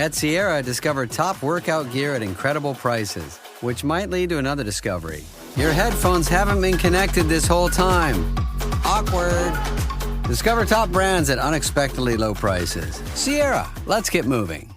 At Sierra, discover top workout gear at incredible prices, which might lead to another discovery. Your headphones haven't been connected this whole time. Awkward. Discover top brands at unexpectedly low prices. Sierra, let's get moving.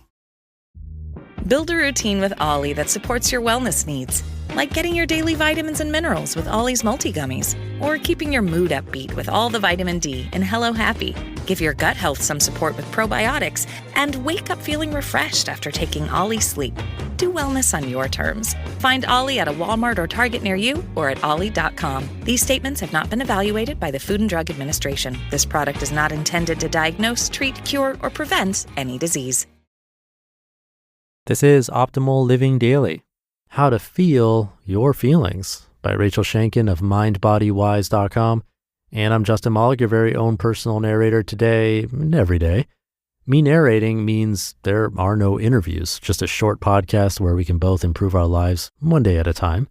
Build a routine with Ollie that supports your wellness needs, like getting your daily vitamins and minerals with Ollie's multi-gummies, or keeping your mood upbeat with all the vitamin D in Hello Happy. Give your gut health some support with probiotics, and wake up feeling refreshed after taking Ollie Sleep. Do wellness on your terms. Find Ollie at a Walmart or Target near you or at ollie.com. These statements have not been evaluated by the Food and Drug Administration. This product is not intended to diagnose, treat, cure, or prevent any disease. This is Optimal Living Daily, How to Feel Your Feelings by Rachel Shanken of MindBodyWise.com. And I'm Justin Malik, your very own personal narrator today and every day. Me narrating means there are no interviews, just a short podcast where we can both improve our lives one day at a time.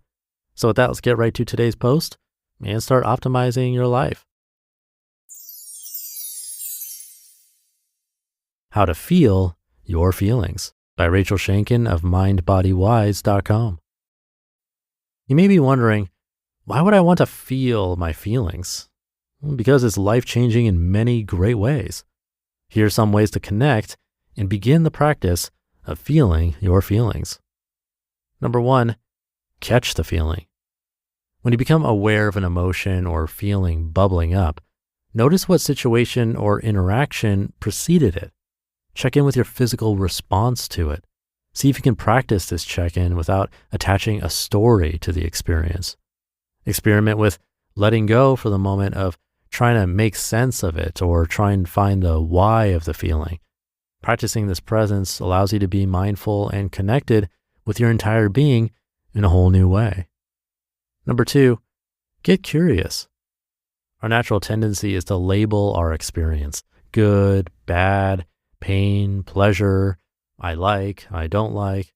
So with that, let's get right to today's post and start optimizing your life. How to Feel Your Feelings by Rachel Shanken of MindBodyWise.com. You may be wondering, why would I want to feel my feelings? Well, because it's life-changing in many great ways. Here are some ways to connect and begin the practice of feeling your feelings. Number 1, catch the feeling. When you become aware of an emotion or feeling bubbling up, notice what situation or interaction preceded it. Check in with your physical response to it. See if you can practice this check-in without attaching a story to the experience. Experiment with letting go for the moment of trying to make sense of it or try and find the why of the feeling. Practicing this presence allows you to be mindful and connected with your entire being in a whole new way. Number 2, get curious. Our natural tendency is to label our experience: good, bad, pain, pleasure, I like, I don't like.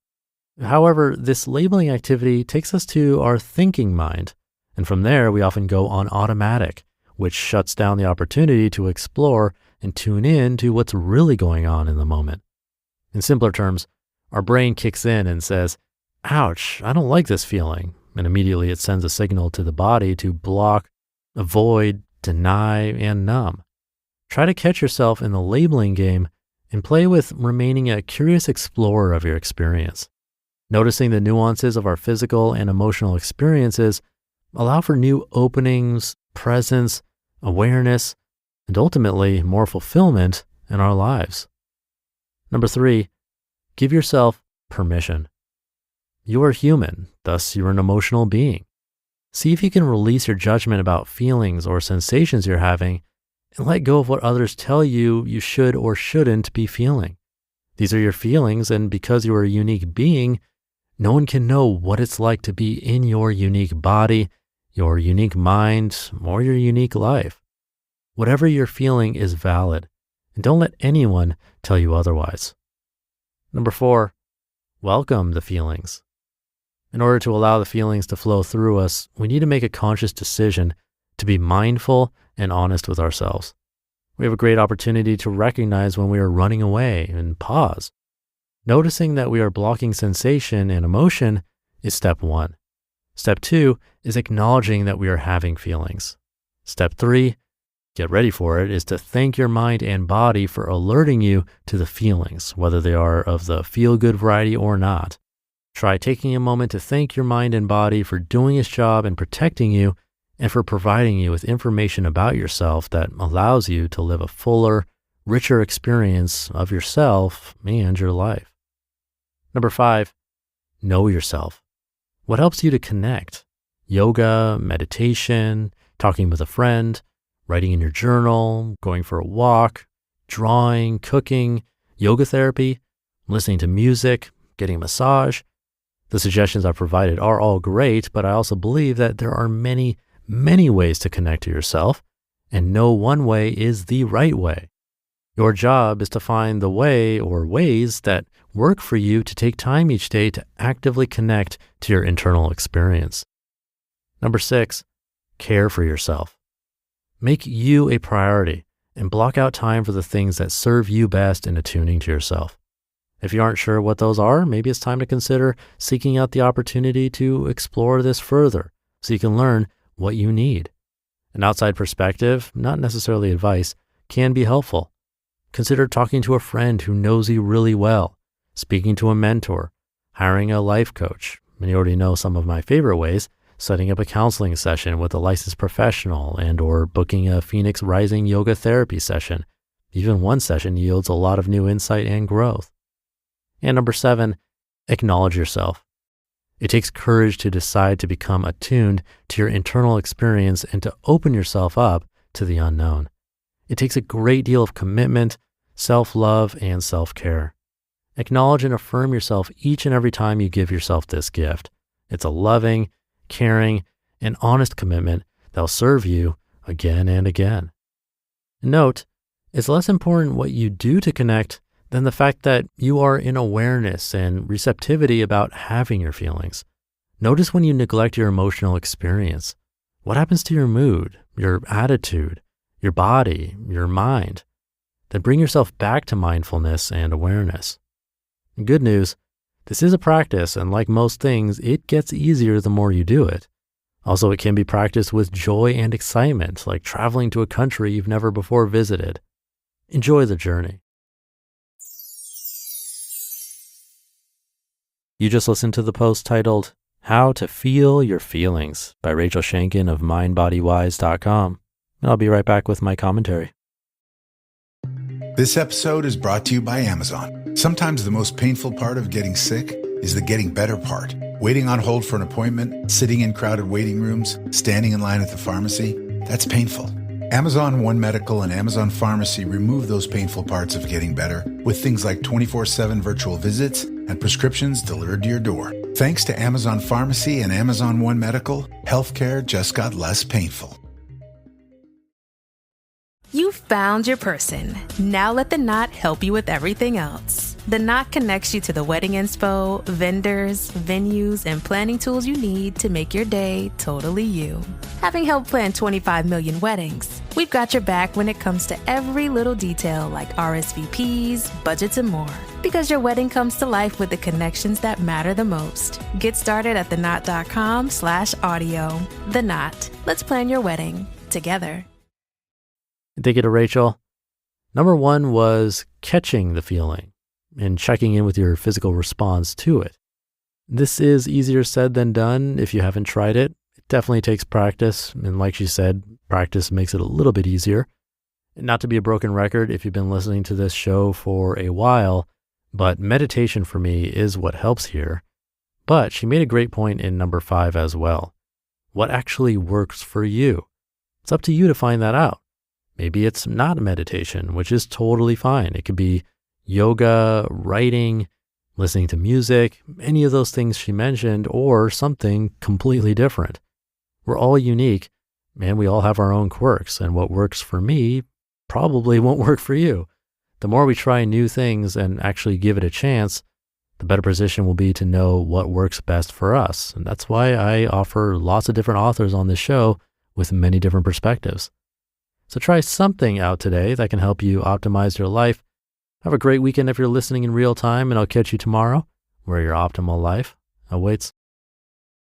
However, this labeling activity takes us to our thinking mind, and from there we often go on automatic, which shuts down the opportunity to explore and tune in to what's really going on in the moment. In simpler terms, our brain kicks in and says, ouch, I don't like this feeling, and immediately it sends a signal to the body to block, avoid, deny, and numb. Try to catch yourself in the labeling game and play with remaining a curious explorer of your experience. Noticing the nuances of our physical and emotional experiences allow for new openings, presence, awareness, and ultimately more fulfillment in our lives. Number 3, give yourself permission. You are human, thus you're an emotional being. See if you can release your judgment about feelings or sensations you're having and let go of what others tell you you should or shouldn't be feeling. These are your feelings, and because you are a unique being, no one can know what it's like to be in your unique body, your unique mind, or your unique life. Whatever you're feeling is valid, and don't let anyone tell you otherwise. Number 4, welcome the feelings. In order to allow the feelings to flow through us, we need to make a conscious decision to be mindful and honest with ourselves. We have a great opportunity to recognize when we are running away and pause. Noticing that we are blocking sensation and emotion is step 1. Step 2 is acknowledging that we are having feelings. Step 3, get ready for it, is to thank your mind and body for alerting you to the feelings, whether they are of the feel-good variety or not. Try taking a moment to thank your mind and body for doing its job and protecting you, and for providing you with information about yourself that allows you to live a fuller, richer experience of yourself and your life. Number 5, know yourself. What helps you to connect? Yoga, meditation, talking with a friend, writing in your journal, going for a walk, drawing, cooking, yoga therapy, listening to music, getting a massage. The suggestions I've provided are all great, but I also believe that there are many ways to connect to yourself, and no one way is the right way. Your job is to find the way or ways that work for you to take time each day to actively connect to your internal experience. Number 6, care for yourself. Make you a priority and block out time for the things that serve you best in attuning to yourself. If you aren't sure what those are, maybe it's time to consider seeking out the opportunity to explore this further so you can learn what you need. An outside perspective, not necessarily advice, can be helpful. Consider talking to a friend who knows you really well, speaking to a mentor, hiring a life coach. And you already know some of my favorite ways: setting up a counseling session with a licensed professional and or booking a Phoenix Rising yoga therapy session. Even one session yields a lot of new insight and growth. And number 7, acknowledge yourself. It takes courage to decide to become attuned to your internal experience and to open yourself up to the unknown. It takes a great deal of commitment, self-love, and self-care. Acknowledge and affirm yourself each and every time you give yourself this gift. It's a loving, caring, and honest commitment that will serve you again and again. Note, it's less important what you do to connect than the fact that you are in awareness and receptivity about having your feelings. Notice when you neglect your emotional experience. What happens to your mood, your attitude, your body, your mind? Then bring yourself back to mindfulness and awareness. Good news, this is a practice, and like most things, it gets easier the more you do it. Also, it can be practiced with joy and excitement, like traveling to a country you've never before visited. Enjoy the journey. You just listened to the post titled, How to Feel Your Feelings by Rachel Shanken of mindbodywise.com. And I'll be right back with my commentary. This episode is brought to you by Amazon. Sometimes the most painful part of getting sick is the getting better part. Waiting on hold for an appointment, sitting in crowded waiting rooms, standing in line at the pharmacy, that's painful. Amazon One Medical and Amazon Pharmacy remove those painful parts of getting better with things like 24/7 virtual visits and prescriptions delivered to your door. Thanks to Amazon Pharmacy and Amazon One Medical, healthcare just got less painful. You found your person. Now let the Knot help you with everything else. The Knot connects you to the wedding inspo, vendors, venues, and planning tools you need to make your day totally you. Having helped plan 25 million weddings, we've got your back when it comes to every little detail like RSVPs, budgets, and more. Because your wedding comes to life with the connections that matter the most. Get started at theknot.com/audio. The Knot. Let's plan your wedding together. Thank you to Rachel. Number 1 was catching the feeling and checking in with your physical response to it. This is easier said than done if you haven't tried it. It definitely takes practice. And like she said, practice makes it a little bit easier. And not to be a broken record if you've been listening to this show for a while, but meditation for me is what helps here. But she made a great point in number 5 as well. What actually works for you? It's up to you to find that out. Maybe it's not meditation, which is totally fine. It could be yoga, writing, listening to music, any of those things she mentioned, or something completely different. We're all unique, and we all have our own quirks, and what works for me probably won't work for you. The more we try new things and actually give it a chance, the better position we'll be to know what works best for us. And that's why I offer lots of different authors on this show with many different perspectives. So try something out today that can help you optimize your life. Have a great weekend if you're listening in real time, and I'll catch you tomorrow where your optimal life awaits.